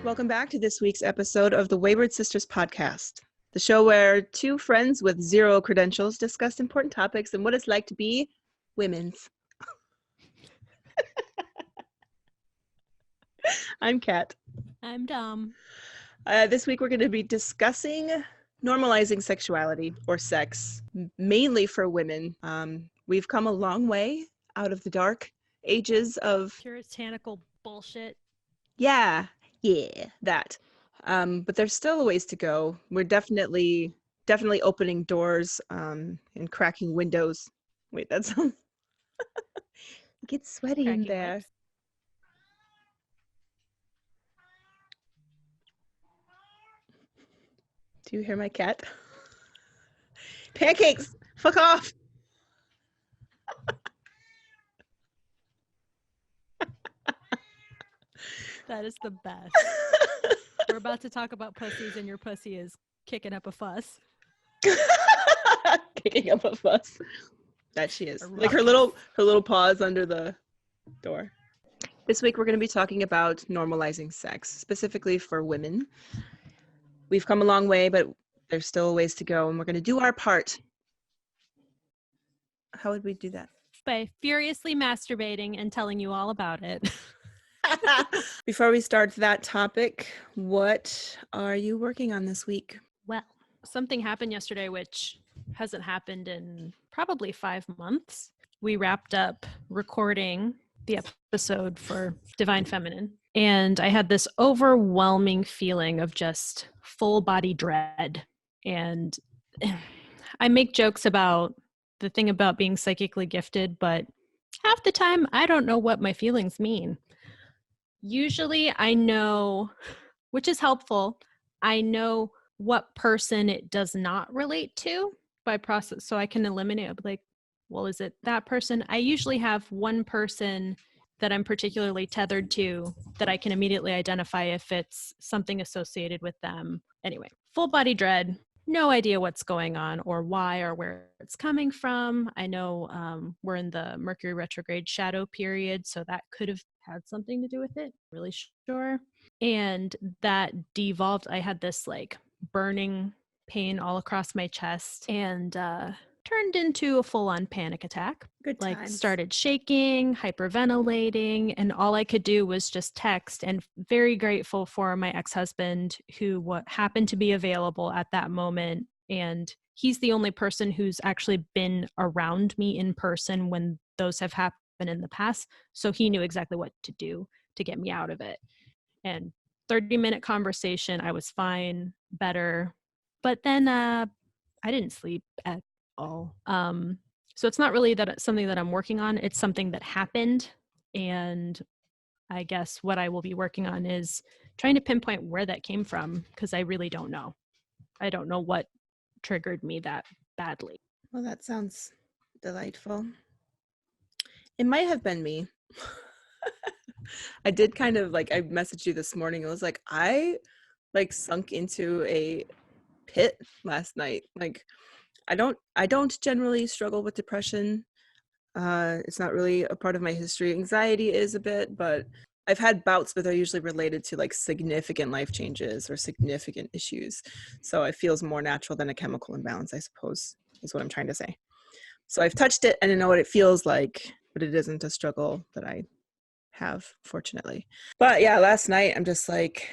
Welcome back to this week's episode of the Waywyrd Sisters podcast, the show where two friends with zero credentials discuss important topics and what it's like to be women's. I'm Kat. I'm Dom. This week we're going to be discussing normalizing sexuality or sex, mainly for women. We've come a long way out of the dark ages of Puritanical bullshit. Yeah, that. But there's still a ways to go. We're definitely opening doors and cracking windows. Wait, that sounds it gets sweaty in Cracking there. lips. Do you hear my cat? Pancakes! Fuck off! That is the best. We're about to talk about pussies and your pussy is kicking up a fuss. Kicking up a fuss. That she is. A Like her little paws under the door. This week we're going to be talking about normalizing sex, specifically for women. We've come a long way, but there's still a ways to go, and we're going to do our part. How would we do that? By furiously masturbating and telling you all about it. Before we start that topic, what are you working on this week? Well, something happened yesterday which hasn't happened in probably 5 months. We wrapped up recording the episode for Divine Feminine, and I had this overwhelming feeling of just full body dread. And I make jokes about the thing about being psychically gifted, but half the time I don't know what my feelings mean. Usually I know, which is helpful, I know what person it does not relate to by process, so I can eliminate it. Like, well, is it that person? I usually have one person that I'm particularly tethered to that I can immediately identify if it's something associated with them. Anyway, full body dread, no idea what's going on or why or where it's coming from. I know we're in the Mercury retrograde shadow period, so that could have had something to do with it. Really sure. And that devolved. I had this like burning pain all across my chest and turned into a full-on panic attack. Good like times. Started shaking, hyperventilating, and all I could do was just text. And very grateful for my ex-husband who happened to be available at that moment. And he's the only person who's actually been around me in person when those have happened in the past. So he knew exactly what to do to get me out of it. And 30-minute conversation, I was fine, better. But then I didn't sleep at all. So it's not really that something that I'm working on. It's something that happened. And I guess what I will be working on is trying to pinpoint where that came from, because I really don't know. I don't know what triggered me that badly. Well, that sounds delightful. It might have been me. I did kind of like, I messaged you this morning. It was like, I like sunk into a pit last night. Like, I don't generally struggle with depression. It's not really a part of my history. Anxiety is a bit, but I've had bouts, but they're usually related to like significant life changes or significant issues. So it feels more natural than a chemical imbalance, I suppose, is what I'm trying to say. So I've touched it and I know what it feels like, but it isn't a struggle that I have, fortunately. But yeah, last night I'm just like,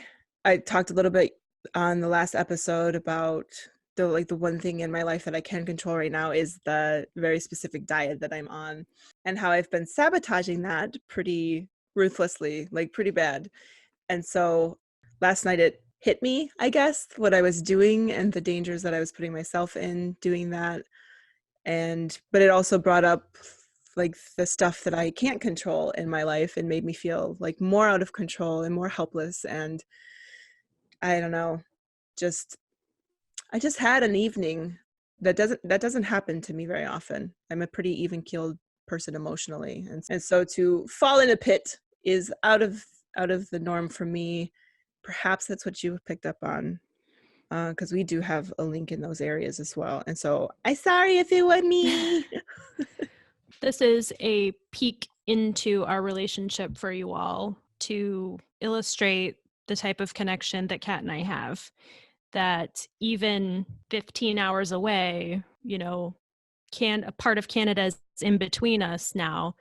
I talked a little bit on the last episode about the one thing in my life that I can control right now is the very specific diet that I'm on, and how I've been sabotaging that pretty ruthlessly, like pretty bad. And so last night it hit me, I guess, what I was doing and the dangers that I was putting myself in doing that. But it also brought up like the stuff that I can't control in my life and made me feel like more out of control and more helpless. And I don't know, I just had an evening that doesn't happen to me very often. I'm a pretty even-keeled person emotionally. And so to fall in a pit is out of the norm for me. Perhaps that's what you picked up on. Because we do have a link in those areas as well. And so I'm sorry if it was me. This is a peek into our relationship for you all to illustrate the type of connection that Kat and I have, that even 15 hours away, you know, a part of Canada is in between us now.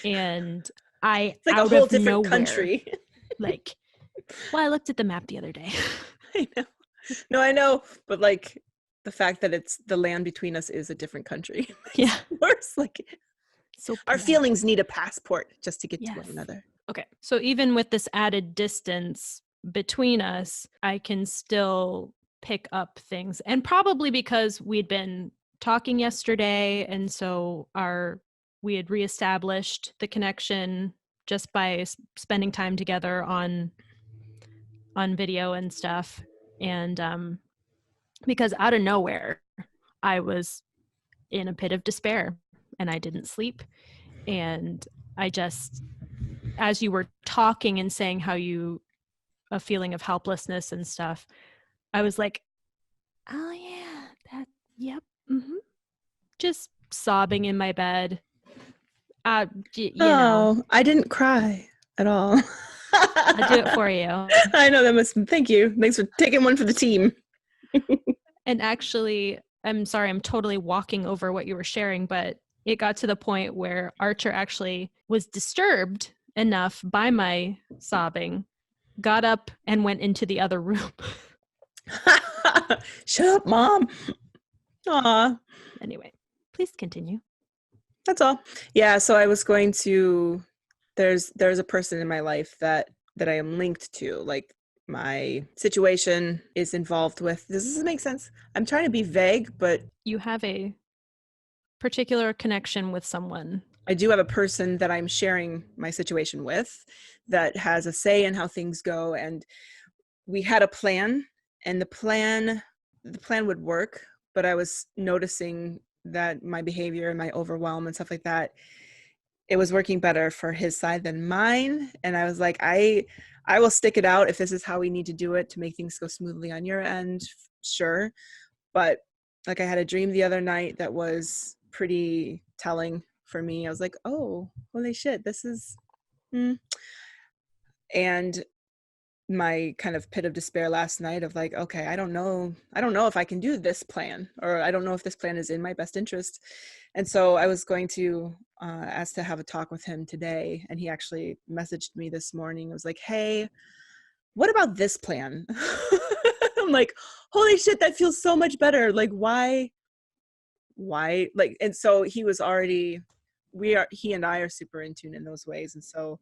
And I, It's like a out whole of different nowhere, country. like, well, I looked at the map the other day. I know. No, I know, but like the fact that it's the land between us is a different country makes Yeah. it worse. Like So our polite. feelings need a passport just to get to one Yes. another. Okay. So even with this added distance between us, I can still pick up things. And probably because we'd been talking yesterday, and so we had reestablished the connection just by spending time together on video and stuff. And because out of nowhere, I was in a pit of despair and I didn't sleep. And I just, as you were talking and saying how a feeling of helplessness and stuff, I was like, oh yeah, yep. Mm-hmm. Just sobbing in my bed. You know, Oh, I didn't cry at all. I'll do it for you. I know that must. Thank you. Thanks for taking one for the team. And actually, I'm sorry, I'm totally walking over what you were sharing, but it got to the point where Archer actually was disturbed enough by my sobbing, got up and went into the other room. Shut up, Mom. Aw. Anyway, please continue. That's all. Yeah, so I was going to there's a person in my life that I am linked to. Like my situation is involved with. Does this make sense? I'm trying to be vague, but You have a particular connection with someone. I do have a person that I'm sharing my situation with that has a say in how things go, and we had a plan, and the plan would work, but I was noticing that my behavior and my overwhelm and stuff like that, it was working better for his side than mine. And I was like, I will stick it out if this is how we need to do it to make things go smoothly on your end, sure. But like I had a dream the other night that was pretty telling for me. I was like, oh, holy shit, this is and my kind of pit of despair last night of like, okay, I don't know if I can do this plan, or I don't know if this plan is in my best interest. And so I was going to ask to have a talk with him today, and he actually messaged me this morning. I was like, hey, what about this plan? I'm like, holy shit, that feels so much better. Like why like, and so he was already, he and I are super in tune in those ways. And so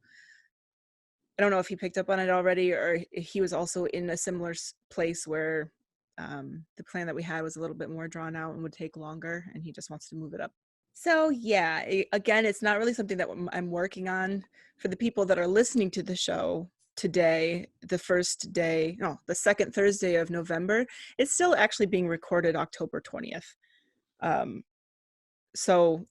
I don't know if he picked up on it already, or he was also in a similar place where the plan that we had was a little bit more drawn out and would take longer, and he just wants to move it up. So yeah, again, it's not really something that I'm working on. For the people that are listening to the show today, the second Thursday of November, it's still actually being recorded October 20th. So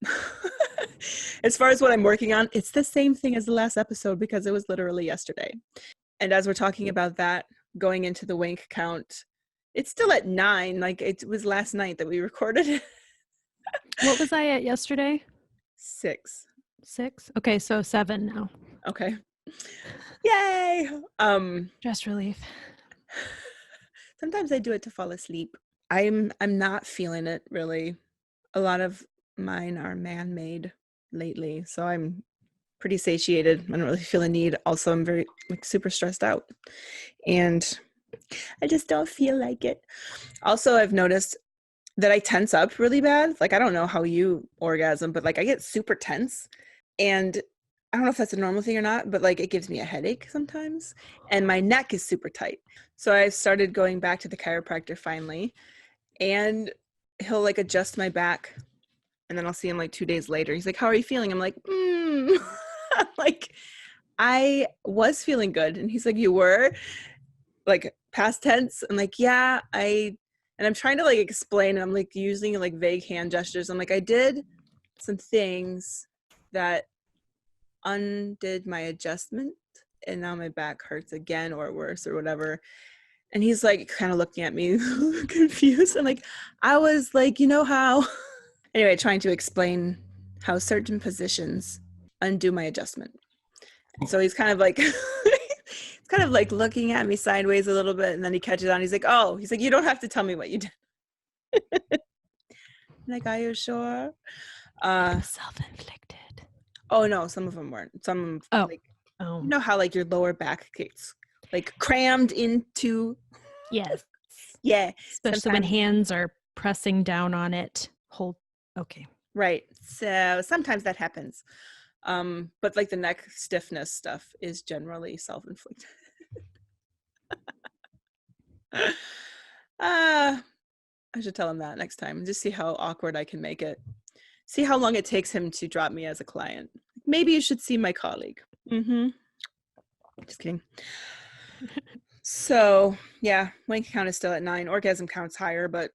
as far as what I'm working on, it's the same thing as the last episode because it was literally yesterday. And as we're talking about that, going into the wink count, it's still at 9. Like it was last night that we recorded it. What was I at yesterday? 6. 6? Okay, so 7 now. Okay. Yay! Stress relief. Sometimes I do it to fall asleep. I'm not feeling it really. A lot of mine are man-made lately, so I'm pretty satiated. I don't really feel a need. Also, I'm very super stressed out, and I just don't feel like it. Also, I've noticed that I tense up really bad. Like I don't know how you orgasm, but like I get super tense, and I don't know if that's a normal thing or not, but like it gives me a headache sometimes, and my neck is super tight. So I started going back to the chiropractor finally, and he'll like adjust my back, and then I'll see him like 2 days later. He's like, how are you feeling? I'm like, like I was feeling good. And he's like, you were? Like past tense? I'm like, yeah, and I'm trying to like explain, and I'm like using like vague hand gestures. I'm like, I did some things that undid my adjustment, and now my back hurts again or worse or whatever. And he's like kind of looking at me confused. I'm like, I was like, you know how? Anyway, trying to explain how certain positions undo my adjustment. And so he's kind of like, it's kind of like looking at me sideways a little bit, and then he catches on. He's like, "Oh," he's like, "You don't have to tell me what you did." I'm like, "Are you sure?" It was self-inflicted. Oh no, some of them weren't. Some of them, Oh. like, Oh. you know how like your lower back gets like crammed into. Yes. Yeah, Especially when sometimes. hands are pressing down on it. Hold. Okay. Right. So sometimes that happens. But like the neck stiffness stuff is generally self-inflicted. I should tell him that next time. Just see how awkward I can make it. See how long it takes him to drop me as a client. Maybe you should see my colleague. Just kidding. So yeah, wank count is still at 9. Orgasm count's higher, but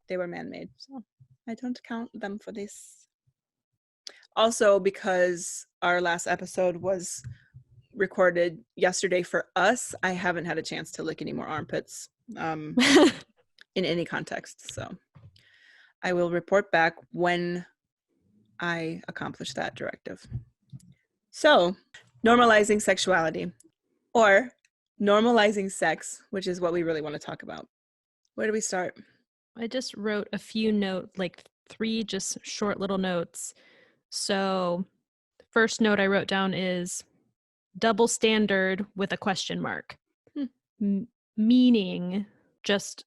they were man-made, so I don't count them for this. Also, because our last episode was recorded yesterday for us, I haven't had a chance to lick any more armpits in any context. So I will report back when I accomplish that directive. So, normalizing sexuality, or normalizing sex, which is what we really want to talk about. Where do we start? I just wrote a few like 3 just short little notes. So the first note I wrote down is double standard with a question mark. Meaning just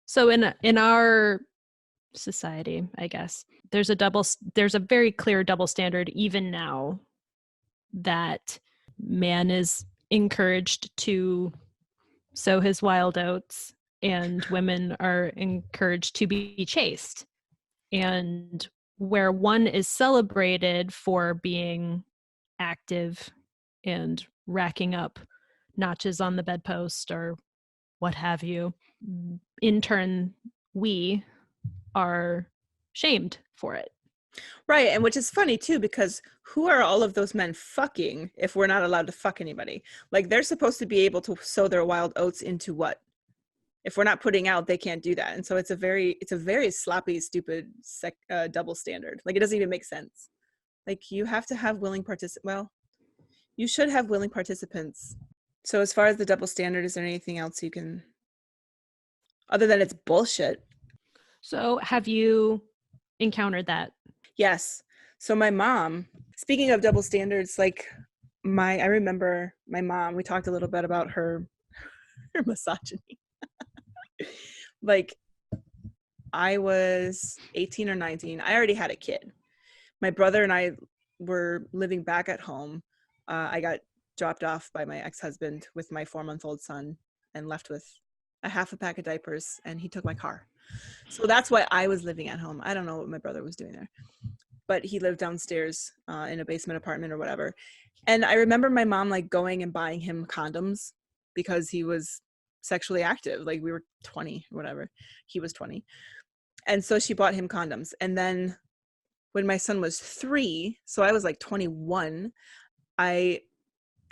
so in our society, I guess, there's a very clear double standard even now that man is encouraged to sow his wild oats and women are encouraged to be chaste. And where one is celebrated for being active and racking up notches on the bedpost or what have you, in turn, we are shamed for it. Right, and which is funny too, because who are all of those men fucking if we're not allowed to fuck anybody? Like, they're supposed to be able to sow their wild oats into what? If we're not putting out, they can't do that. And so it's a very sloppy, stupid double standard. Like, it doesn't even make sense. Like, you have to have willing participants. Well, you should have willing participants. So as far as the double standard, is there anything else you can, other than it's bullshit? So have you encountered that? Yes. So my mom, speaking of double standards, like I remember my mom, we talked a little bit about her misogyny. Like, I was 18 or 19. I already had a kid. My brother and I were living back at home. I got dropped off by my ex-husband with my 4-month-old son and left with a half a pack of diapers, and he took my car. So that's why I was living at home. I don't know what my brother was doing there, but he lived downstairs in a basement apartment or whatever. And I remember my mom like going and buying him condoms because he was sexually active. Like, we were 20 or whatever. He was 20. And so she bought him condoms. And then when my son was 3, so I was like 21, I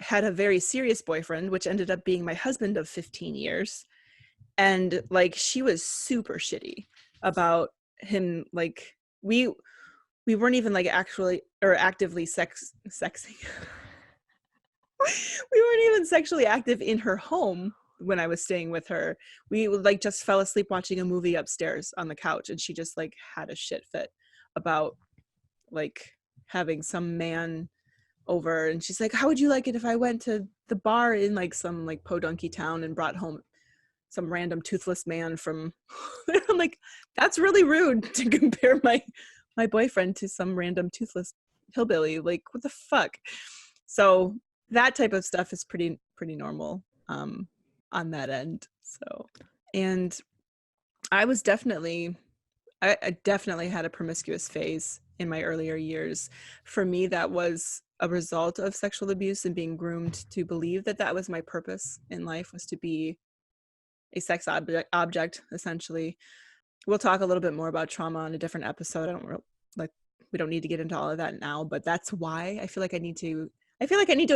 had a very serious boyfriend, which ended up being my husband of 15 years. And like, she was super shitty about him. Like, we weren't even like actually or actively sexing. We weren't even sexually active in her home when I was staying with her. We like just fell asleep watching a movie upstairs on the couch, and she just like had a shit fit about like having some man over, and she's like, how would you like it if I went to the bar in like some like podunky town and brought home some random toothless man from I'm like, that's really rude to compare my boyfriend to some random toothless hillbilly. Like, what the fuck? So that type of stuff is pretty normal on that end. So, and I was definitely I definitely had a promiscuous phase in my earlier years. For me, that was a result of sexual abuse and being groomed to believe that that was my purpose in life, was to be a sex object essentially. We'll talk a little bit more about trauma on a different episode. We don't need to get into all of that now, but that's why I feel like I need to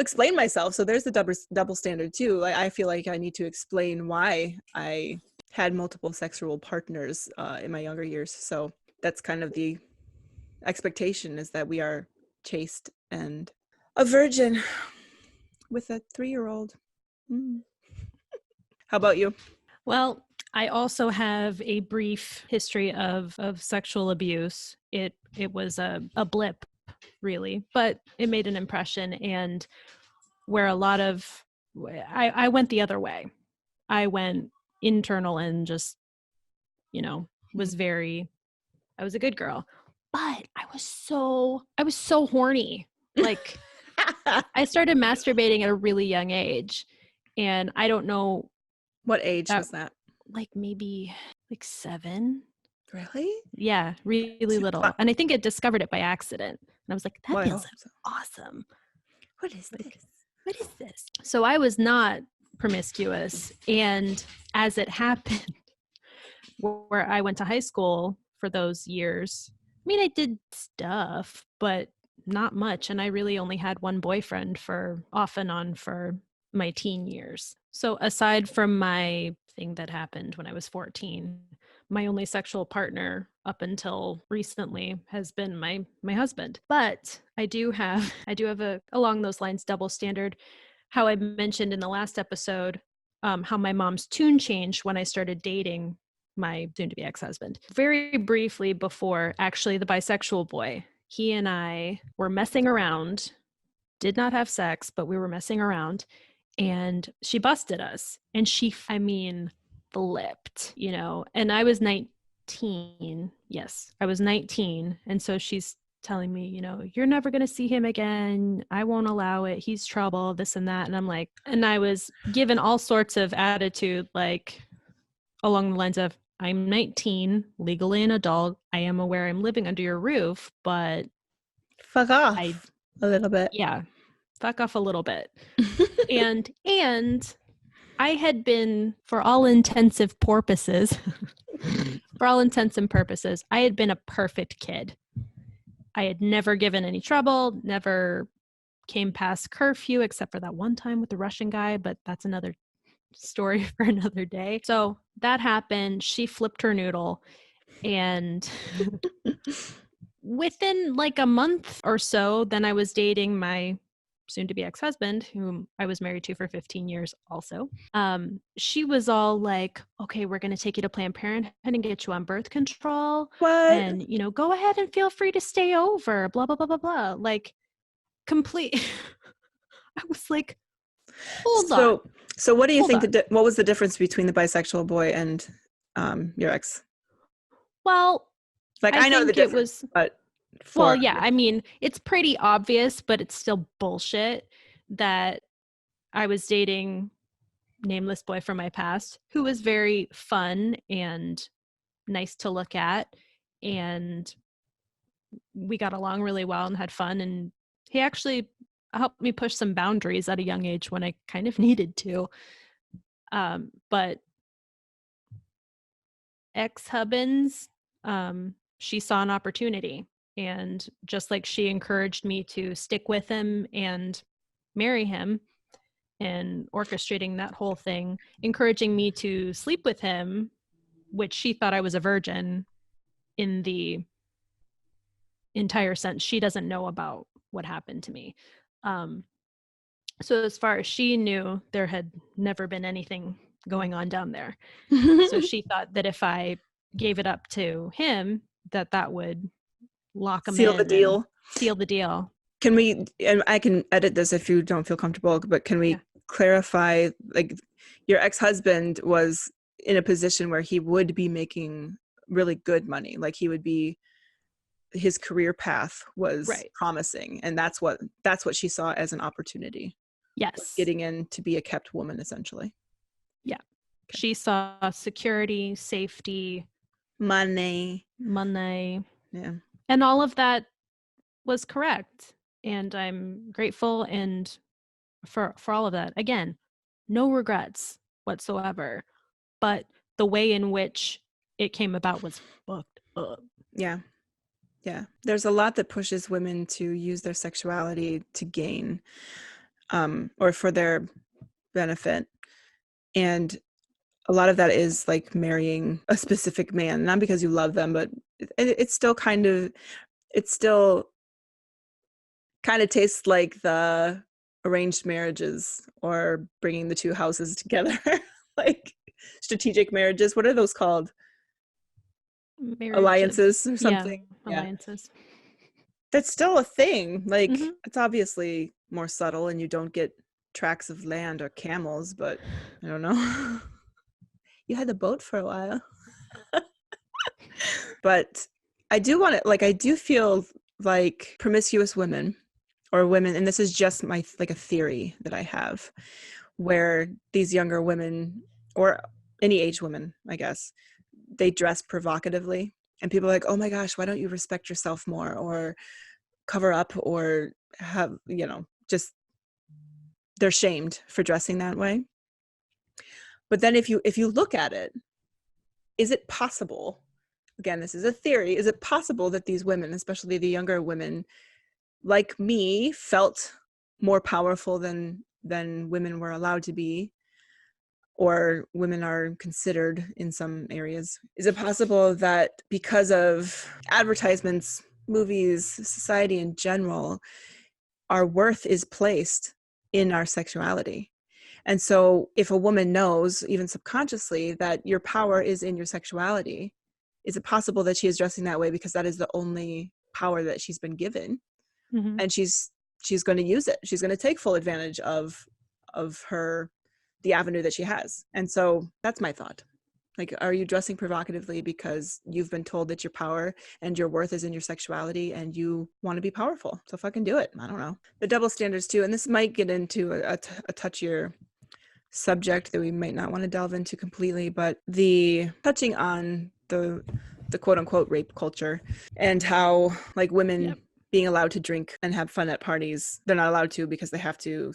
explain myself. So there's the double standard too. Like, I feel like I need to explain why I had multiple sexual partners in my younger years. So that's kind of the expectation, is that we are chaste and a virgin with a 3-year-old. Mm. How about you? Well, I also have a brief history of sexual abuse. It was a blip, really, but it made an impression. And where a lot of I went the other way. I went internal and just, was very I was a good girl. But I was so horny. Like I started masturbating at a really young age. And I don't know What age that was that? like maybe like 7. Really? Yeah, really Too little. fun. And I think it discovered it by accident. And I was like, that Well, I feels hope so. awesome. What is Like, this? what is this? So I was not promiscuous. And as it happened, where I went to high school for those years, I mean, I did stuff, but not much. And I really only had one boyfriend for off and on for my teen years. So aside from my thing that happened when I was 14, my only sexual partner up until recently has been my husband. But I do have a along those lines double standard. How I mentioned in the last episode, how my mom's tune changed when I started dating my soon-to-be ex-husband. Very briefly before actually the bisexual boy, he and I were messing around, did not have sex, but we were messing around, and she busted us. And I mean, flipped, and I was 19. Yes, I was 19. And so she's telling me, you're never going to see him again. I won't allow it. He's trouble, this and that. And I'm like, and I was given all sorts of attitude, like along the lines of, I'm 19, legally an adult. I am aware I'm living under your roof, but Fuck off I, a little bit. yeah, fuck off a little bit. and I had been, for all intensive purposes, for all intents and purposes, I had been a perfect kid. I had never given any trouble, never came past curfew, except for that one time with the Russian guy, but that's another story for another day. So that happened. She flipped her noodle, and within like a month or so, then I was dating my soon to be ex-husband, whom I was married to for 15 years also. She was all like, okay, we're going to take you to Planned Parenthood and get you on birth control. What? And, go ahead and feel free to stay over, blah, blah, blah, blah, blah. Like complete. I was like, hold on. So what do you Hold think on. what was the difference between the bisexual boy and your ex? Well, Like, I I know the think it difference, was, but well, for yeah, I mean, it's pretty obvious, but it's still bullshit that I was dating nameless boy from my past who was very fun and nice to look at, and we got along really well and had fun, and he actually helped me push some boundaries at a young age when I kind of needed to. But ex-hubbands, she saw an opportunity, and just like she encouraged me to stick with him and marry him, and orchestrating that whole thing, encouraging me to sleep with him, which she thought I was a virgin in the entire sense. She doesn't know about what happened to me. So as far as she knew, there had never been anything going on down there. So she thought that if I gave it up to him, that would lock him seal the in and deal. seal the deal. Can we, and I can edit this if you don't feel comfortable, but can we clarify, like, your ex-husband was in a position where he would be making really good money, like his career path was Right. promising, and that's what she saw as an opportunity. Yes. Getting in to be a kept woman, essentially. Yeah. Okay. She saw security, safety, money. Yeah. And all of that was correct. And I'm grateful and for all of that. Again, no regrets whatsoever. But the way in which it came about was fucked up. Yeah. There's a lot that pushes women to use their sexuality to gain, or for their benefit. And a lot of that is like marrying a specific man, not because you love them, but it still kind of tastes like the arranged marriages or bringing the two houses together. Like strategic marriages. What are those called? Marriage of, Alliances or yeah, something. Yeah. alliances. That's still a thing. Like Hmm. it's obviously more subtle and you don't get tracts of land or camels, but I don't know. You had the boat for a while. But I do want to, like, I do feel like promiscuous women or women, and this is just my, like, a theory that I have, where these younger women or any age women, I guess, they dress provocatively. And people are like, oh my gosh, why don't you respect yourself more or cover up or have, just they're shamed for dressing that way. But then if you look at it, is it possible, again, this is a theory, is it possible that these women, especially the younger women like me, felt more powerful than women were allowed to be, or women are considered in some areas? Is it possible that because of advertisements, movies, society in general, our worth is placed in our sexuality? And so if a woman knows, even subconsciously, that your power is in your sexuality, is it possible that she is dressing that way because that is the only power that she's been given? Hmm. And she's going to use it. She's going to take full advantage of her, the avenue that she has. And so that's my thought. Like, are you dressing provocatively because you've been told that your power and your worth is in your sexuality and you want to be powerful? So fucking do it. I don't know. The double standards too, and this might get into a touchier subject that we might not want to delve into completely, but the touching on the quote unquote rape culture and how, like, women Yep. being allowed to drink and have fun at parties, they're not allowed to because they have to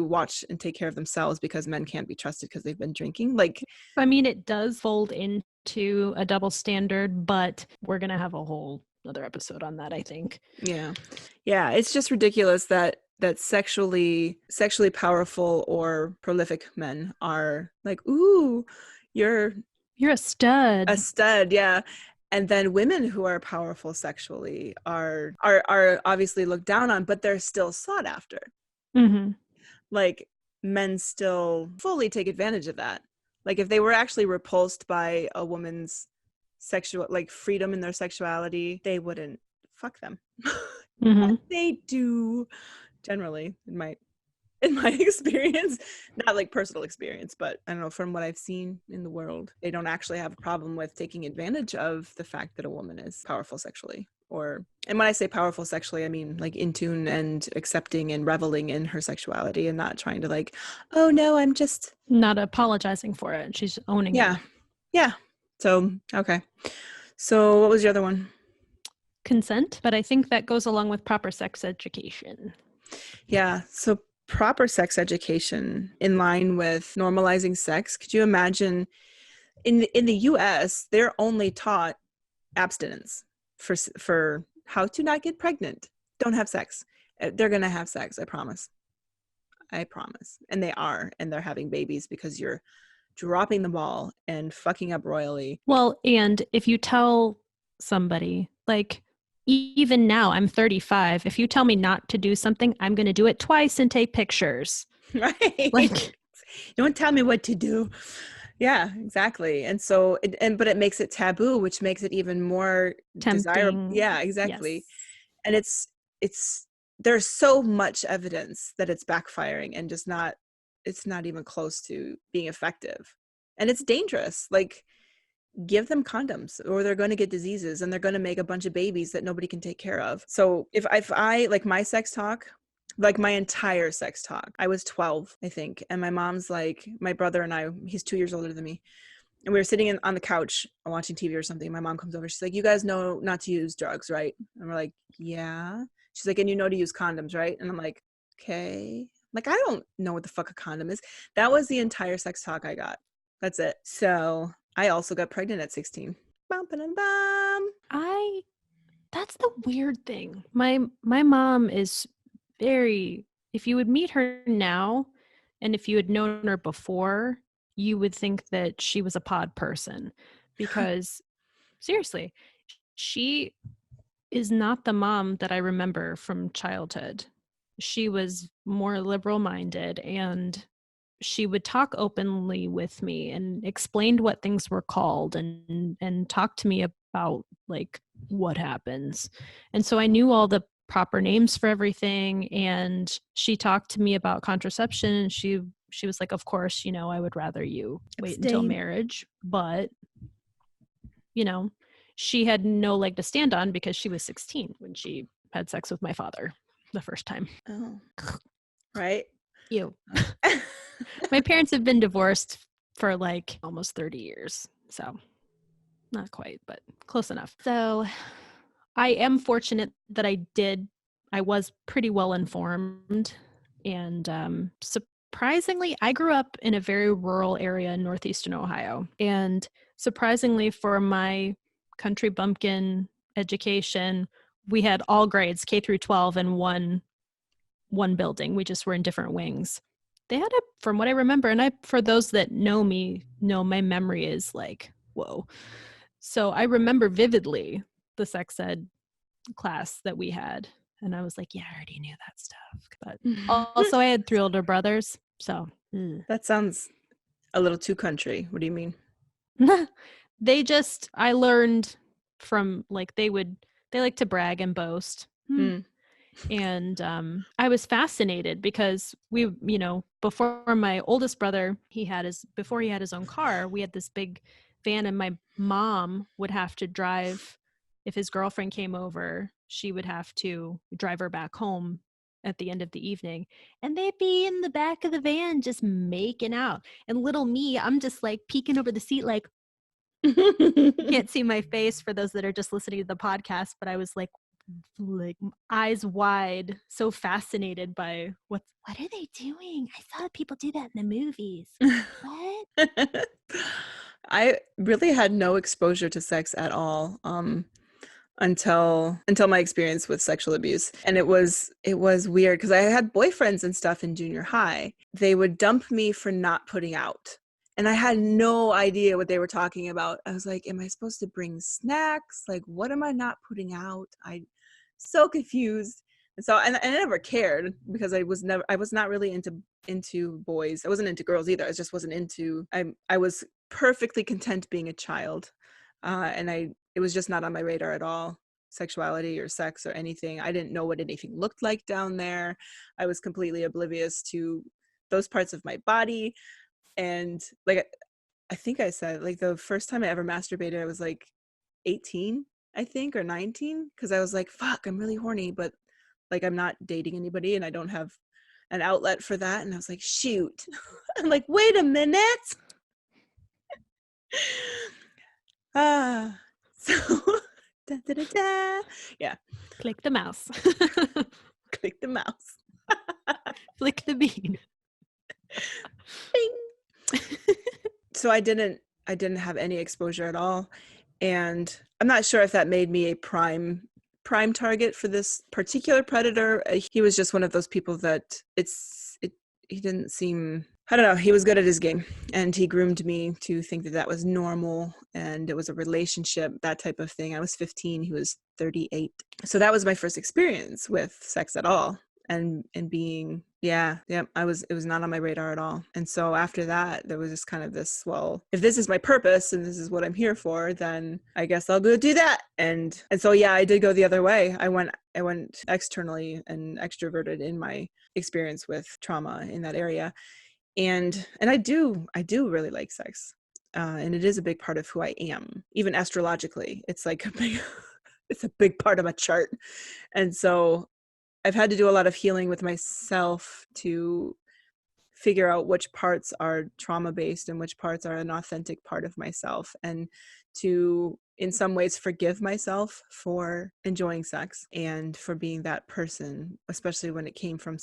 watch and take care of themselves because men can't be trusted because they've been drinking. Like, I mean, it does fold into a double standard, but we're going to have a whole other episode on that, I think. yeah. Yeah, it's just ridiculous that sexually powerful or prolific men are like, ooh, you're You're a a stud. stud. Yeah. And then women who are powerful sexually are obviously looked down on, but they're still sought after. Hmm. Like, men still fully take advantage of that. Like, if they were actually repulsed by a woman's sexual, like, freedom in their sexuality, they wouldn't fuck them. Hmm. They do, generally, in my experience, not like personal experience, but I don't know, from what I've seen in the world, they don't actually have a problem with taking advantage of the fact that a woman is powerful sexually. And when I say powerful sexually, I mean like in tune and accepting and reveling in her sexuality and not trying to, like, oh no, I'm just, Not apologizing for it. She's owning yeah, it. yeah. So, okay. So what was your other one? Consent, but I think that goes along with proper sex education. Yeah. So proper sex education in line with normalizing sex. Could you imagine in the US, they're only taught abstinence for how to not get pregnant. Don't have sex. They're going to have sex, I promise. I promise. And they are, and they're having babies because you're dropping the ball and fucking up royally. Well, and if you tell somebody, like, even now, I'm 35, if you tell me not to do something, I'm going to do it twice and take pictures. Right? Like, Don't tell me what to do. Yeah, exactly. And so but it makes it taboo, which makes it even more desirable. tempting. Yeah, exactly. Yes. And it's there's so much evidence that it's backfiring and just not, it's not even close to being effective. And it's dangerous. Like, give them condoms or they're going to get diseases and they're going to make a bunch of babies that nobody can take care of. So if I like my sex talk, like my entire sex talk, I was 12, I think, and my mom's like, my brother and I, he's 2 years older than me, and we were sitting on the couch watching TV or something. My mom comes over, she's like, you guys know not to use drugs, right? And we're like, yeah. She's like, and you know to use condoms, right? And I'm like, okay. Like, I don't know what the fuck a condom is. That was the entire sex talk I got. That's it. So I also got pregnant at 16. Bum, ba-dum, bum. I That's the weird thing. My mom is very, if you would meet her now and if you had known her before, you would think that she was a pod person because seriously, she is not the mom that I remember from childhood. she was more liberal minded, and she would talk openly with me and explained what things were called, and talk to me about like what happens. And so I knew all the proper names for everything, and she talked to me about contraception, and she was like, of course, I would rather you wait until Abstain. marriage, but you know, she had no leg to stand on because she was 16 when she had sex with my father the first time. Oh, right. Ew. My parents have been divorced for like almost 30 years. So not quite, but close enough. So I am fortunate that I was pretty well informed. And surprisingly, I grew up in a very rural area in northeastern Ohio. And surprisingly, for my country bumpkin education, we had all grades, K through 12, in one building. We just were in different wings. They had from what I remember, and for those that know me, know my memory is like, whoa. So I remember vividly the sex ed class that we had. And I was like, yeah, I already knew that stuff. But also I had 3 older brothers. So That sounds a little too country. What do you mean? I learned from like, they like to brag and boast. Mm. And I was fascinated because before my oldest brother, before he had his own car, we had this big van, and my mom would have to drive. If his girlfriend came over, she would have to drive her back home at the end of the evening, and they'd be in the back of the van just making out. And little me, I'm just like peeking over the seat, like, can't see my face for those that are just listening to the podcast, but I was like eyes wide, so fascinated by what are they doing? I saw people do that in the movies. What? I really had no exposure to sex at all until my experience with sexual abuse. And it was weird because I had boyfriends and stuff in junior high. They would dump me for not putting out. And I had no idea what they were talking about. I was like, am I supposed to bring snacks? Like, what am I not putting out? I so confused. And so and I never cared because I was not really into boys. I wasn't into girls either. I just wasn't into I was perfectly content being a child. And it was just not on my radar at all, sexuality or sex or anything. I didn't know what anything looked like down there. I was completely oblivious to those parts of my body. And like I think I said, like the first time I ever masturbated, I was like 18, I think, or 19, because I was like, fuck, I'm really horny, but like I'm not dating anybody and I don't have an outlet for that. And I was like, shoot. I'm like, wait a minute. So da, da, da, da. Yeah. Click the mouse. Click the mouse. Flick the bean. So I didn't have any exposure at all. And I'm not sure if that made me a prime target for this particular predator. He was just one of those people that he didn't seem, I don't know, he was good at his game, and he groomed me to think that was normal and it was a relationship, that type of thing. I was 15, he was 38. So that was my first experience with sex at all. And being, it was not on my radar at all. And so after that, there was just kind of this, well, if this is my purpose and this is what I'm here for, then I guess I'll go do that. And so I did go the other way. I went externally and extroverted in my experience with trauma in that area. And I do really like sex. And it is a big part of who I am, even astrologically. It's like it's a big part of my chart. And so I've had to do a lot of healing with myself to figure out which parts are trauma-based and which parts are an authentic part of myself, and to, in some ways, forgive myself for enjoying sex and for being that person, especially when it came from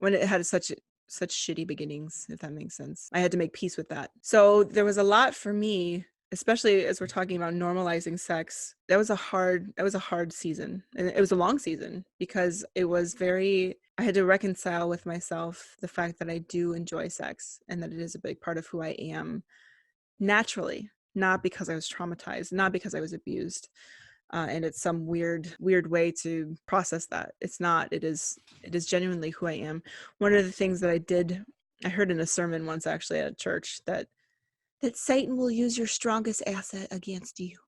when it had such shitty beginnings, if that makes sense. I had to make peace with that. So there was a lot for me, especially as we're talking about normalizing sex. That was a hard season, and it was a long season because I had to reconcile with myself the fact that I do enjoy sex and that it is a big part of who I am naturally, not because I was traumatized, not because I was abused. and it's some weird way to process that. It's not. It is genuinely who I am. One of the things that I heard in a sermon once, actually, at a church, that Satan will use your strongest asset against you.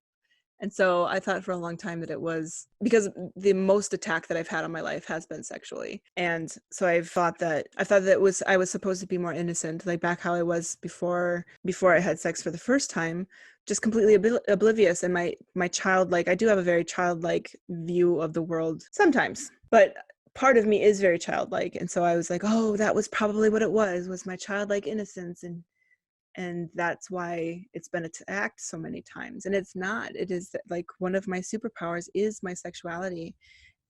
And so I thought for a long time that it was because the most attack that I've had on my life has been sexually. And so I thought that I was supposed to be more innocent, like back how I was before I had sex for the first time, just completely oblivious. And my childlike, I do have a very childlike view of the world sometimes, but part of me is very childlike. And so I was like, oh, that was probably what it was my childlike innocence. And that's why it's been attacked so many times. And it's not. It is like one of my superpowers is my sexuality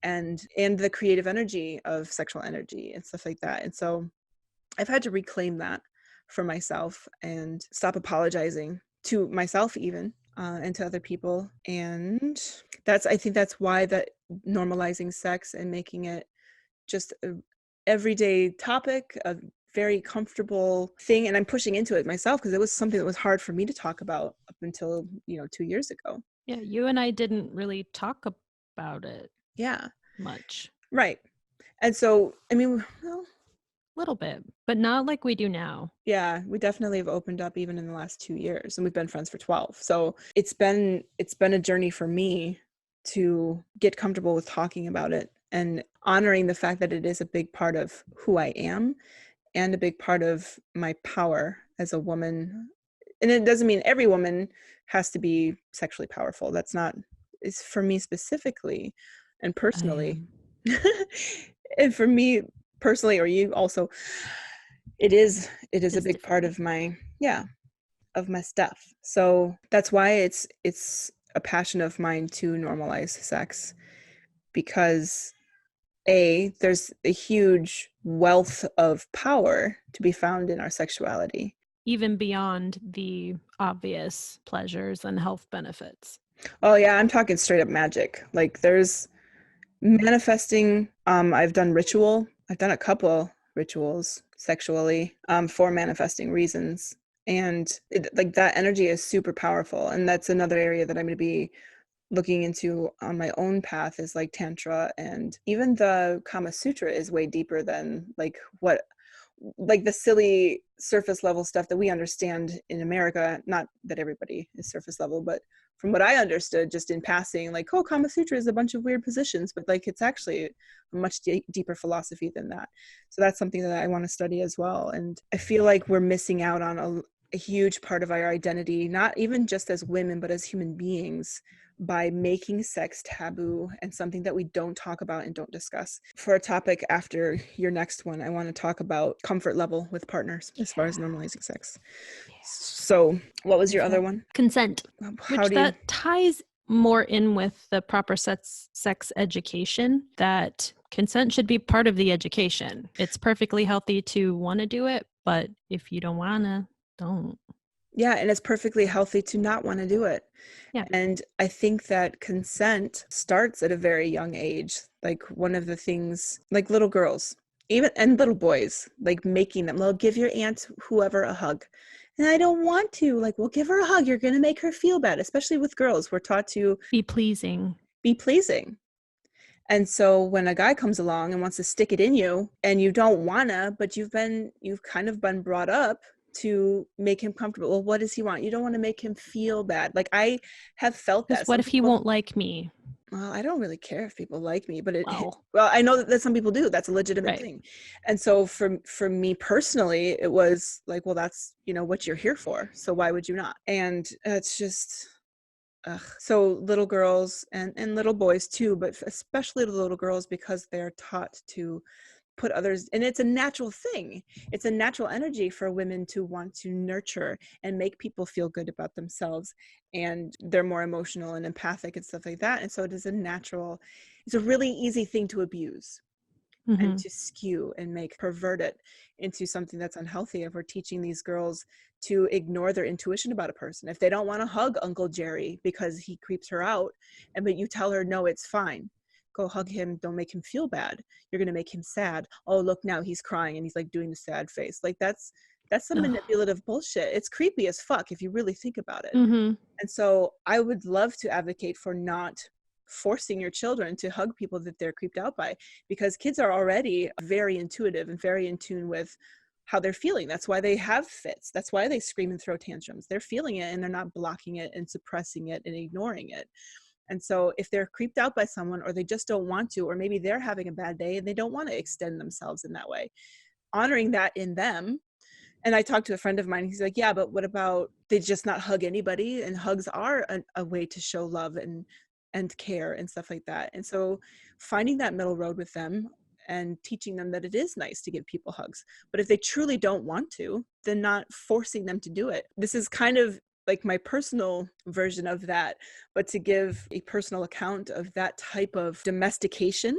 and the creative energy of sexual energy and stuff like that. And so I've had to reclaim that for myself and stop apologizing to myself even, and to other people. And I think that's why that normalizing sex and making it just a everyday topic, a very comfortable thing, and I'm pushing into it myself because it was something that was hard for me to talk about up until 2 years ago. Yeah, you and I didn't really talk about it Yeah, much. right. And so, I mean, well, A little bit, but not like we do now. yeah, we definitely have opened up even in the last 2 years, and we've been friends for 12. So it's been a journey for me to get comfortable with talking about it and honoring the fact that it is a big part of who I am and a big part of my power as a woman. And it doesn't mean every woman has to be sexually powerful. That's not, it's for me specifically and personally. And for me personally, or you also, it is a big part of my, of my stuff. So that's why it's a passion of mine to normalize sex, because there's a huge wealth of power to be found in our sexuality. Even beyond the obvious pleasures and health benefits. Oh yeah, I'm talking straight up magic. Like there's manifesting. I've done a couple rituals sexually, for manifesting reasons. And like that energy is super powerful. And that's another area that I'm going to be looking into on my own path, is like Tantra, and even the Kama Sutra is way deeper than like the silly surface level stuff that we understand in America. Not that everybody is surface level, but from what I understood just in passing, like, oh, Kama Sutra is a bunch of weird positions, but like it's actually a much deeper philosophy than that. So that's something that I want to study as well. And I feel like we're missing out on a huge part of our identity, not even just as women, but as human beings, by making sex taboo and something that we don't talk about and don't discuss. For a topic after your next one, I want to talk about comfort level with partners as far as normalizing sex. So what was your other one? Consent, which that ties more in with the proper sex education, that consent should be part of the education. It's perfectly healthy to want to do it, but if you don't want to, don't. Yeah, and it's perfectly healthy to not want to do it. Yeah. And I think that consent starts at a very young age. Like one of the things, like little girls, even, and little boys, like making them, well, give your aunt whoever a hug. And I don't want to. Like, well, give her a hug. You're going to make her feel bad, especially with girls. We're taught to be pleasing. Be pleasing. And so when a guy comes along and wants to stick it in you and you don't wanna, but you've kind of been brought up to make him comfortable. Well, what does he want? You don't want to make him feel bad. Like I have felt that. What if he won't like me? Well, I don't really care if people like me, but well, I know that some people do. That's a legitimate thing. And so for me personally, it was like, well, that's, what you're here for. So why would you not? And it's just, so little girls and little boys too, but especially the little girls, because they're taught to put others, and it's a natural thing. It's a natural energy for women to want to nurture and make people feel good about themselves, and they're more emotional and empathic and stuff like that. And so it's a really easy thing to abuse, and to skew and pervert it into something that's unhealthy. If we're teaching these girls to ignore their intuition about a person, if they don't want to hug Uncle Jerry because he creeps her out, but you tell her, no, it's fine, go hug him, don't make him feel bad, you're going to make him sad. Oh, look, now he's crying and he's like doing the sad face. Like that's some manipulative bullshit. It's creepy as fuck if you really think about it. And so I would love to advocate for not forcing your children to hug people that they're creeped out by, because kids are already very intuitive and very in tune with how they're feeling. That's why they have fits. That's why they scream and throw tantrums. They're feeling it and they're not blocking it and suppressing it and ignoring it. And so if they're creeped out by someone, or they just don't want to, or maybe they're having a bad day and they don't want to extend themselves in that way, honoring that in them. And I talked to a friend of mine, he's like, yeah, but what about they just not hug anybody? And hugs are a way to show love and care and stuff like that. And so finding that middle road with them and teaching them that it is nice to give people hugs. But if they truly don't want to, then not forcing them to do it. This is kind of like my personal version of that, but to give a personal account of that type of domestication.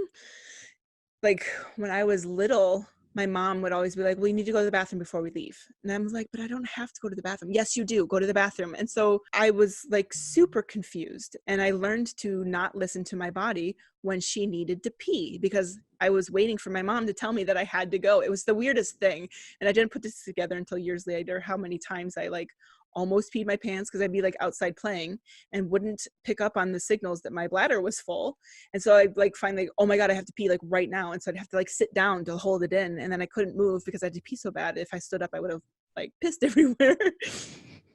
Like when I was little, my mom would always be like, well, you need to go to the bathroom before we leave. And I'm like, but I don't have to go to the bathroom. Yes, you do. Go to the bathroom. And so I was like super confused. And I learned to not listen to my body when she needed to pee, because I was waiting for my mom to tell me that I had to go. It was the weirdest thing. And I didn't put this together until years later, how many times I like almost peed my pants because I'd be like outside playing and wouldn't pick up on the signals that my bladder was full. And so I like finally, oh my God, I have to pee like right now. And so I'd have to like sit down to hold it in. And then I couldn't move because I had to pee so bad. If I stood up, I would have like pissed everywhere.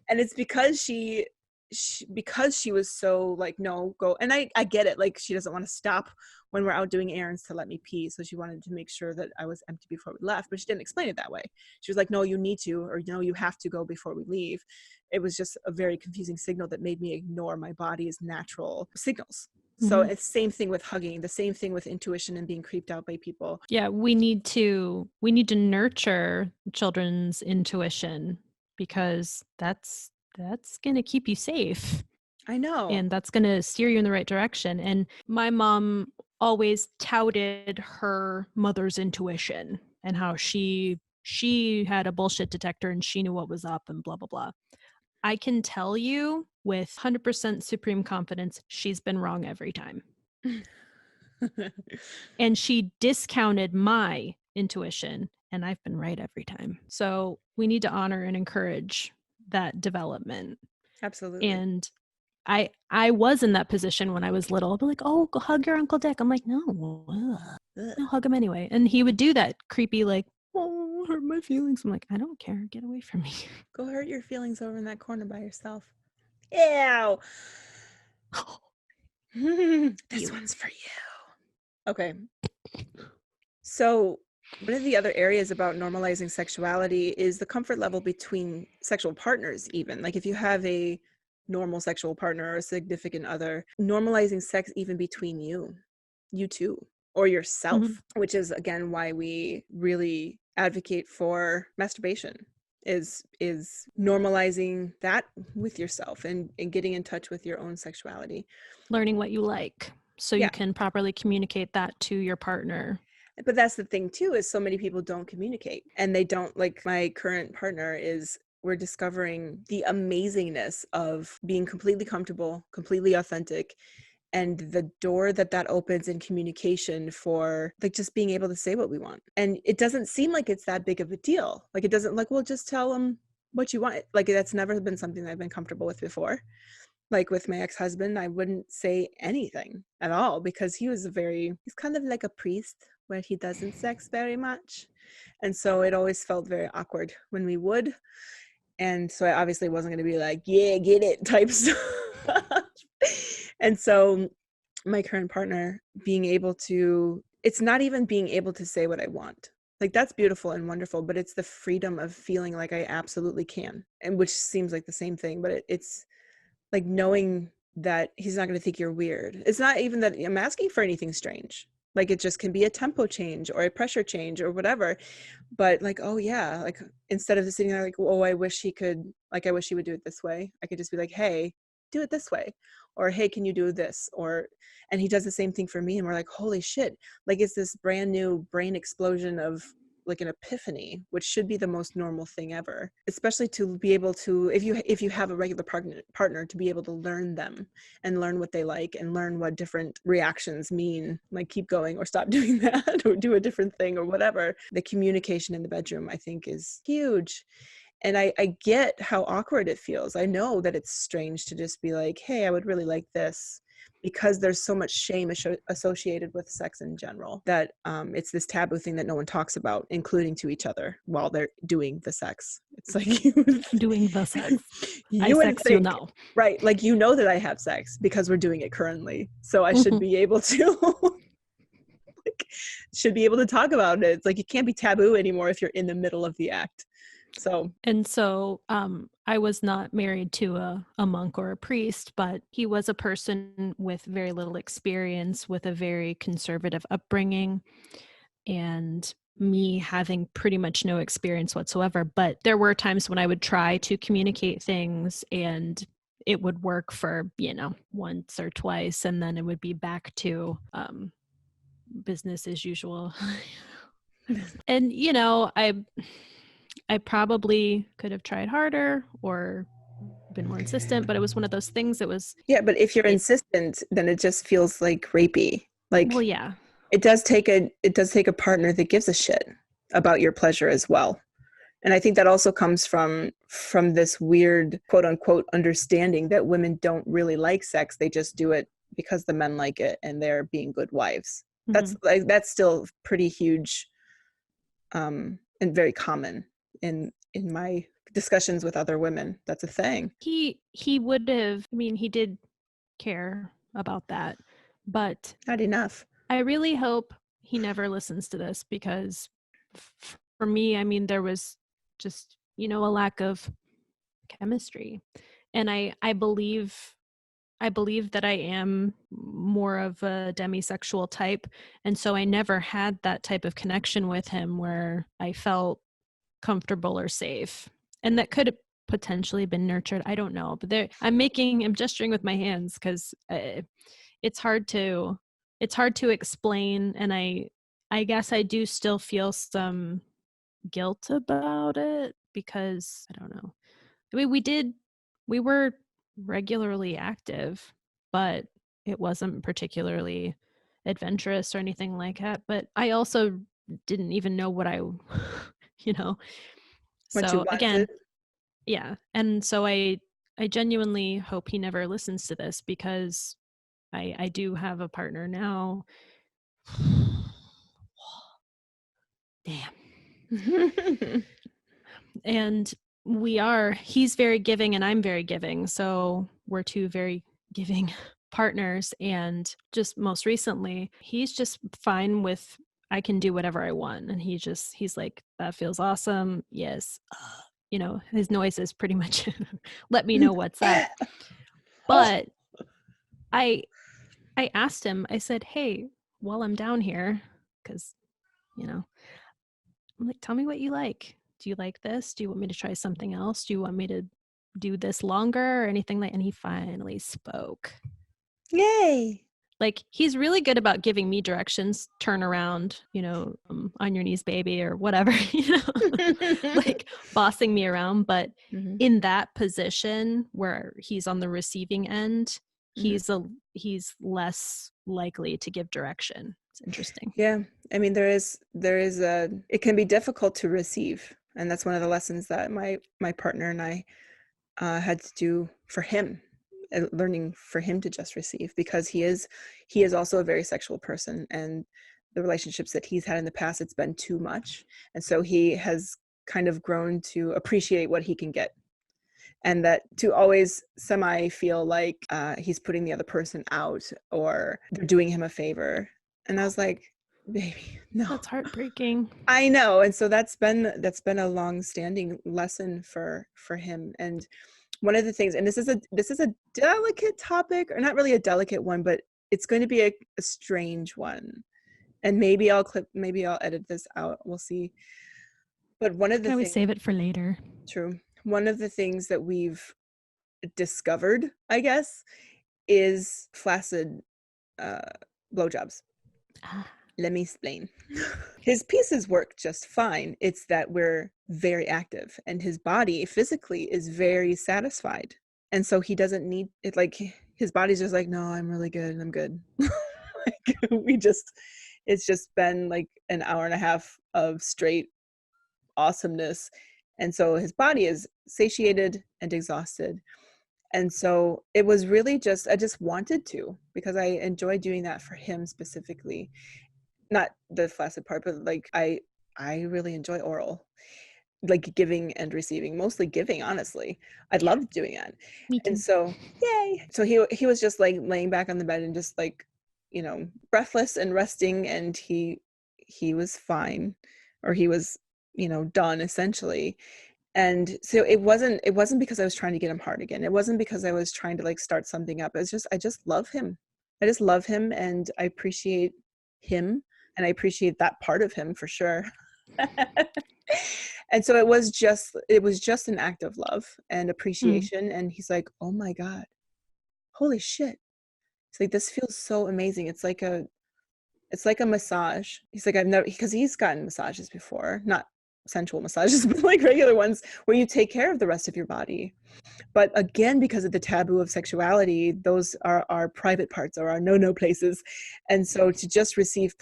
And it's because because she was so like, no, go. And I get it. Like she doesn't want to stop when we're out doing errands to let me pee. So she wanted to make sure that I was empty before we left, but she didn't explain it that way. She was like, no, you need to, or no, you have to go before we leave. It was just a very confusing signal that made me ignore my body's natural signals. So it's the same thing with hugging, the same thing with intuition and being creeped out by people. Yeah, we need to nurture children's intuition, because that's going to keep you safe. I know. And that's going to steer you in the right direction. And my mom always touted her mother's intuition and how she had a bullshit detector and she knew what was up and blah, blah, blah. I can tell you with 100% supreme confidence, she's been wrong every time. And she discounted my intuition, and I've been right every time. So we need to honor and encourage that development. Absolutely. And I was in that position when I was little. I'd be like, oh, go hug your Uncle Dick. I'm like, no, I'll hug him anyway. And he would do that creepy, like, oh, hurt my feelings. I'm like, I don't care. Get away from me. Go hurt your feelings over in that corner by yourself. Ew. This one's for you. Okay. So one of the other areas about normalizing sexuality is the comfort level between sexual partners, even. Like if you have a normal sexual partner or a significant other, normalizing sex even between you two, or yourself, which is again why we really advocate for masturbation, is normalizing that with yourself and getting in touch with your own sexuality. Learning what you like so you can properly communicate that to your partner. But that's the thing too, is so many people don't communicate, and they don't, like my current partner is, we're discovering the amazingness of being completely comfortable, completely authentic, and the door that opens in communication for like just being able to say what we want. And it doesn't seem like it's that big of a deal. Like it doesn't, like, well, just tell them what you want. Like that's never been something that I've been comfortable with before. Like with my ex-husband, I wouldn't say anything at all because he's kind of like a priest where he doesn't sex very much. And so it always felt very awkward when we would. And so I obviously wasn't going to be like, yeah, get it type stuff. And so my current partner, being able to, it's not even being able to say what I want. Like that's beautiful and wonderful, but it's the freedom of feeling like I absolutely can. And which seems like the same thing, but it's like knowing that he's not going to think you're weird. It's not even that I'm asking for anything strange. Like it just can be a tempo change or a pressure change or whatever. But like, oh yeah, like instead of sitting there like, oh, I wish he would do it this way. I could just be like, hey, do it this way. Or, hey, can you do this? And he does the same thing for me. And we're like, holy shit. Like it's this brand new brain explosion of like an epiphany, which should be the most normal thing ever, especially to be able to, if you have a regular partner, to be able to learn them and learn what they like and learn what different reactions mean, like keep going or stop doing that or do a different thing or whatever. The communication in the bedroom, I think, is huge. And I get how awkward it feels. I know that it's strange to just be like, hey, I would really like this. because there's so much shame associated with sex in general, that it's this taboo thing that no one talks about, including to each other while they're doing the sex. It's like Doing the sex. I you would sex, you think, know. right? Like, you know that I have sex because we're doing it currently, so I should be able to like, should be able to talk about it. It's like, it can't be taboo anymore if you're in the middle of the act. So And so I was not married to a monk or a priest, but he was a person with very little experience, with a very conservative upbringing, and me having pretty much no experience whatsoever. But there were times when I would try to communicate things and it would work for, once or twice, and then it would be back to business as usual. And, I probably could have tried harder or been more insistent, but it was one of those things. yeah, but if you're insistent, then it just feels like rapey. Well, Like, yeah. it does take a partner that gives a shit about your pleasure as well. And I think that also comes from this weird quote unquote understanding that women don't really like sex. They just do it because the men like it and they're being good wives. Mm-hmm. That's still pretty huge, and very common in my discussions with other women. That's a thing. He would have, he did care about that, but Not enough. I really hope he never listens to this, because for me, there was just, a lack of chemistry. And I believe that I am more of a demisexual type. And so I never had that type of connection with him where I felt comfortable or safe. And that could have potentially been nurtured. I don't know. But I'm gesturing with my hands because it's hard to explain. And I guess I do still feel some guilt about it, because I don't know. We were regularly active, but it wasn't particularly adventurous or anything like that. But I also didn't even know what I, you know. What you So wanted. again, yeah. And so I genuinely hope he never listens to this, because I do have a partner now. Damn. And he's very giving and I'm very giving. So we're two very giving partners. And just most recently, he's just fine with, I can do whatever I want. And he's like, that feels awesome. Yes. His noise is pretty much let me know what's up. But I asked him, I said, hey, while I'm down here, because, I'm like, tell me what you like. Do you like this? Do you want me to try something else? Do you want me to do this longer or anything like? And he finally spoke. Yay. Like, he's really good about giving me directions. Turn around, on your knees, baby, or whatever, like bossing me around. But Mm-hmm. in that position where he's on the receiving end, Mm-hmm. he's less likely to give direction. It's interesting. Yeah. I mean, it can be difficult to receive. And that's one of the lessons that my partner and I had to do for him, learning for him to just receive, because he is also a very sexual person, and the relationships that he's had in the past, it's been too much. And so he has kind of grown to appreciate what he can get, and that to always semi feel like he's putting the other person out or they're doing him a favor. And I was like, baby, no. That's heartbreaking. I know. And so that's been a long-standing lesson for him. And one of the things, and this is a delicate topic, or not really a delicate one, but it's going to be a strange one. And maybe I'll edit this out. We'll see. But one of the Can we things, save it for later? true. One of the things that we've discovered, I guess, is flaccid blowjobs. Let me explain. His pieces work just fine. It's that we're very active, and his body physically is very satisfied. And so he doesn't need it. Like, his body's just like, no, I'm really good. I'm good. Like, it's just been like an hour and a half of straight awesomeness. And so his body is satiated and exhausted. And so it was really just, I just wanted to, because I enjoy doing that for him specifically. Not the flaccid part, but like I really enjoy oral, like giving and receiving, mostly giving, honestly. I Yeah, love doing that. me And too. so, yay. So he was just like laying back on the bed and just like, you know, breathless and resting, and he was fine, or he was, you know, done essentially. And so it wasn't because I was trying to get him hard again. It wasn't because I was trying to like start something up. It's just I just love him. I just love him, and I appreciate him, and I appreciate that part of him for sure. And so it was just an act of love and Mm. appreciation. And he's like, oh my God, holy shit. It's like, this feels so amazing. It's like a massage. He's like, I've never, because he's gotten massages before, not sensual massages, but like regular ones where you take care of the rest of your body. But again, because of the taboo of sexuality, those are our private parts, or our no places. And so to just receive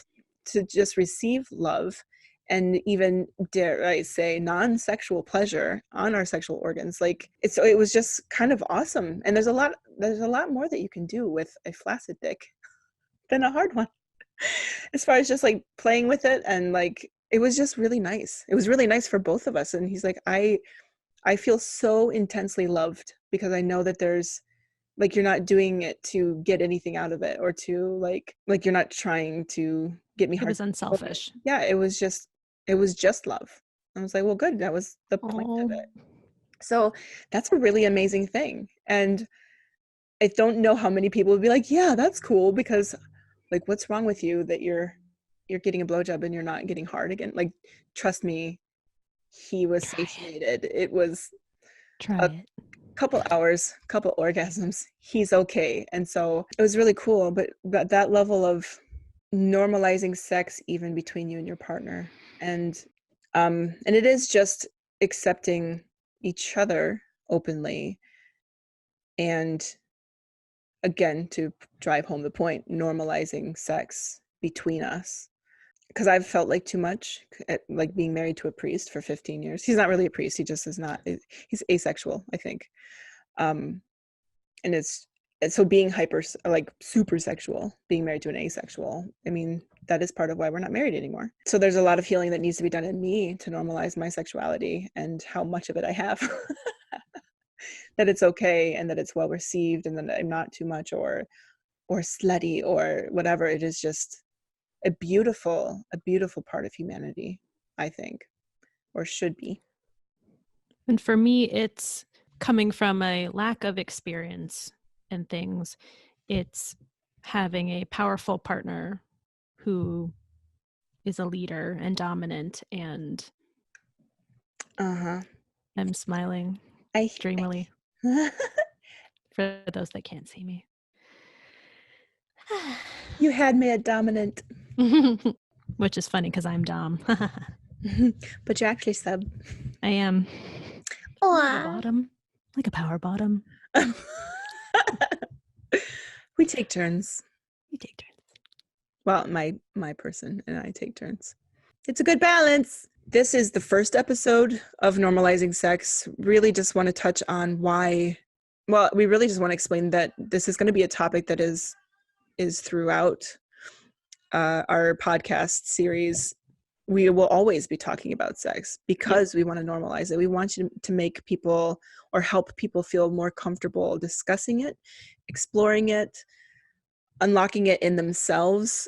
love, and even, dare I say, non-sexual pleasure on our sexual organs, like it was just kind of awesome. And there's a lot more that you can do with a flaccid dick than a hard one, as far as just like playing with it. And like it was just really nice. It was really nice for both of us. And he's like, I feel so intensely loved, because I know that there's, like, you're not doing it to get anything out of it, or to like you're not trying to get me It hard. was unselfish. Yeah, it was just love. I was like, well, good, that was the point of Oh, it. So that's a really amazing thing. And I don't know how many people would be like, yeah, that's cool, because like, what's wrong with you that you're getting a blowjob and you're not getting hard again? Like, trust me, he was try it. satiated. It was Try a it. couple hours, couple orgasms. He's okay. And so it was really cool. But that level of normalizing sex, even between you and your partner, and it is just accepting each other openly, and again, to drive home the point, normalizing sex between us. Because I've felt like too much, like being married to a priest for 15 years. He's not really a priest. He just is not. He's asexual, I think. Um, and so being like super sexual, being married to an asexual. I mean, that is part of why we're not married anymore. So there's a lot of healing that needs to be done in me to normalize my sexuality and how much of it I have. That it's okay, and that it's well received, and that I'm not too much or slutty or whatever. It is just a beautiful part of humanity, I think, or should be. And for me, it's coming from a lack of experience in things. It's having a powerful partner who is a leader and dominant, and Uh-huh. I'm smiling I dreamily for those that can't see me. You had me at dominant. Which is funny because I'm Dom. But you're actually sub. I am like a Aww. bottom, like a power bottom. We take turns. You take turns. Well, my person and I take turns. It's a good balance. This is the first episode of Normalizing Sex. Really just want to touch on why, well, we really just want to explain that this is going to be a topic that is throughout our podcast series. We will always be talking about sex, because we want to normalize it. We want you to make people, or help people, feel more comfortable discussing it, exploring it, unlocking it in themselves.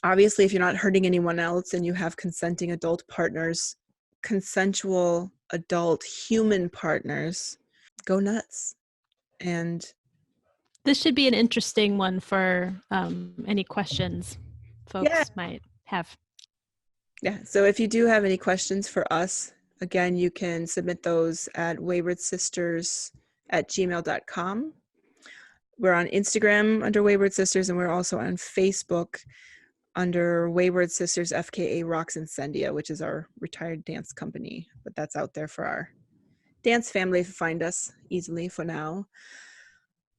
Obviously, if you're not hurting anyone else and you have consenting adult partners, consensual adult human partners, go nuts. And This should be an interesting one for any questions yeah, folks might have. so if you do have any questions for us, again, you can submit those at waywyrdSisters@gmail.com. We're on Instagram under Waywyrd Sisters, and we're also on Facebook under Waywyrd Sisters FKA Rocks Incendia, which is our retired dance company. But that's out there for our dance family to find us easily for now.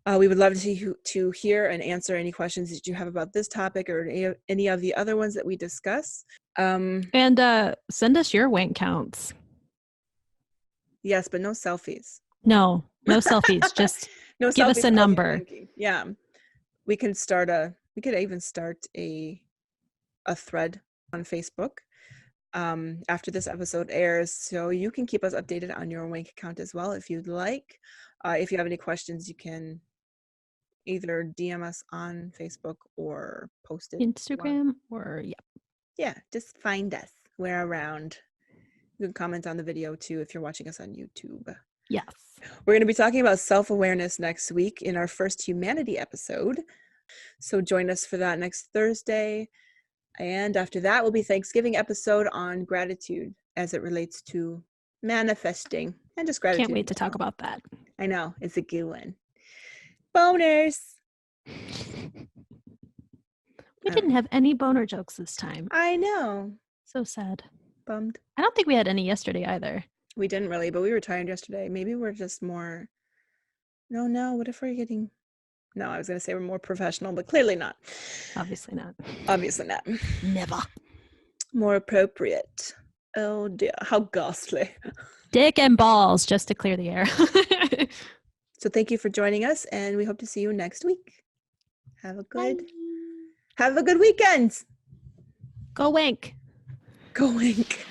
We would love to hear and answer any questions that you have about this topic, or any of the other ones that we discuss. And send us your wank counts. Yes, but no selfies. No selfies. Just No give us selfies a while you're number. wanking. Yeah. We could even start a thread on Facebook after this episode airs, so you can keep us updated on your wank account as well if you'd like. If you have any questions, you can either DM us on Facebook or post it. Instagram or Yeah, just find us. We're around. You can comment on the video too if you're watching us on YouTube. yes. We're going to be talking about self-awareness next week in our first humanity episode. So join us for that next Thursday. And after that will be Thanksgiving episode on gratitude as it relates to manifesting and just gratitude. Can't wait to talk about that. I know, it's a good one. Boners. We didn't have any boner jokes this time. I know. So sad. Bummed. I don't think we had any yesterday either. We didn't really, but we were tired yesterday. Maybe we're just more. No. What if we're getting? No, I was going to say we're more professional, but clearly not. Obviously not. Obviously not. Never. More appropriate. Oh dear, how ghastly. Dick and balls, just to clear the air. So thank you for joining us, and we hope to see you next week. Have a good weekend. Go wank. Go wink.